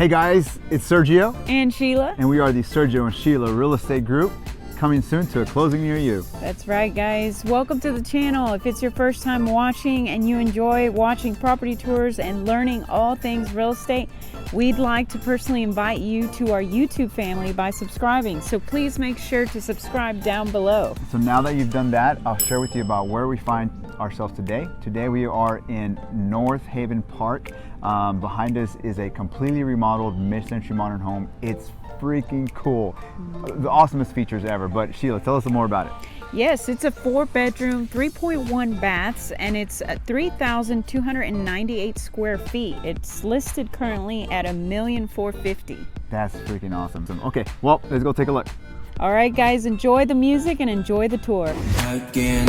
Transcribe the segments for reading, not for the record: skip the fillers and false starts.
Hey guys, it's Sergio and Sheila. and we are the Sergio and Sheila Real Estate Group, coming soon to a closing near you. That's right, guys. Welcome to the channel. If it's your first time watching and you enjoy watching property tours and learning all things real estate, we'd like to personally invite you to our YouTube family by subscribing. So please make sure to subscribe down below. So now that you've done that, I'll share with you about where we find ourselves today. Today we are in Northaven Park. Behind us is a completely remodeled mid-century modern home. It's freaking cool. The awesomest features ever. But Sheila, tell us some more about it. Yes, it's a 4-bedroom, 3.1 baths, and it's 3,298 square feet. It's listed currently at $1,450,000. That's freaking awesome. Okay, well, let's go take a look. All right, guys, enjoy the music and enjoy the tour. Again.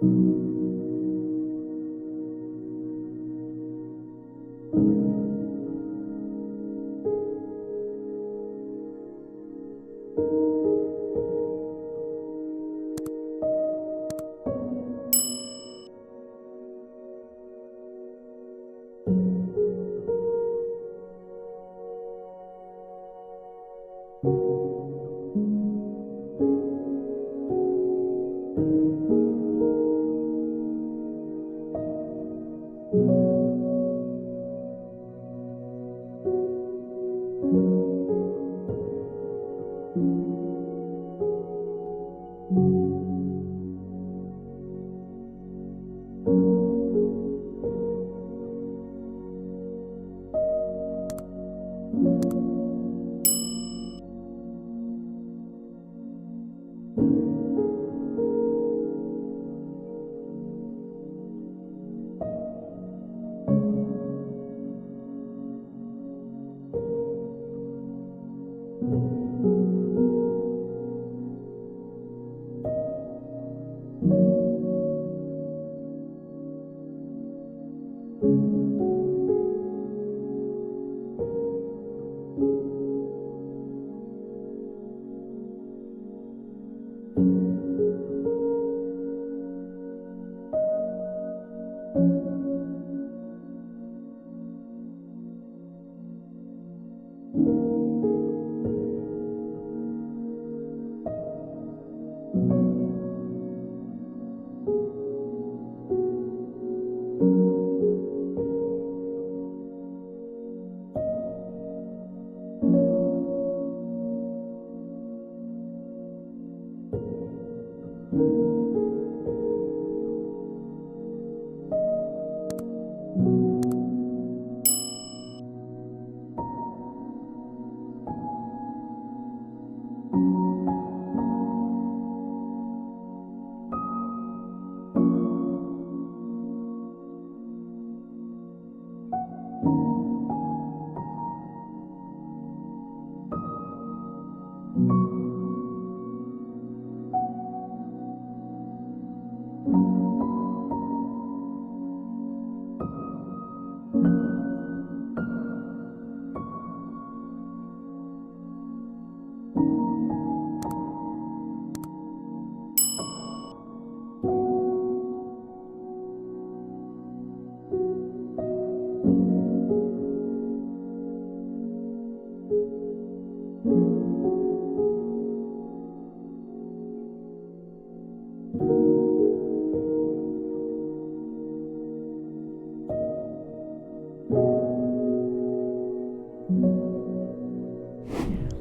Thank you.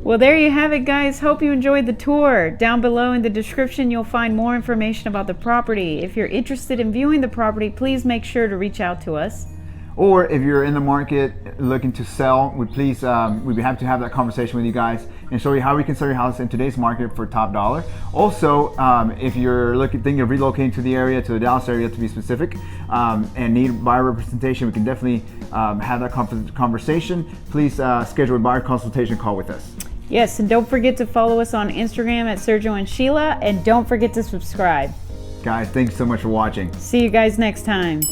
Well, there you have it, guys. Hope you enjoyed the tour. Down below in the description, you'll find more information about the property. If you're interested in viewing the property, please make sure to reach out to us. Or if you're in the market looking to sell, we'd be happy to have that conversation with you guys and show you how we can sell your house in today's market for top dollar. Also, if you're thinking of relocating to the area, to the Dallas area to be specific, and need buyer representation, we can definitely have that conversation. Please schedule a buyer consultation call with us. Yes, and don't forget to follow us on Instagram at Sergio and Sheila, and don't forget to subscribe. Guys, thanks so much for watching. See you guys next time.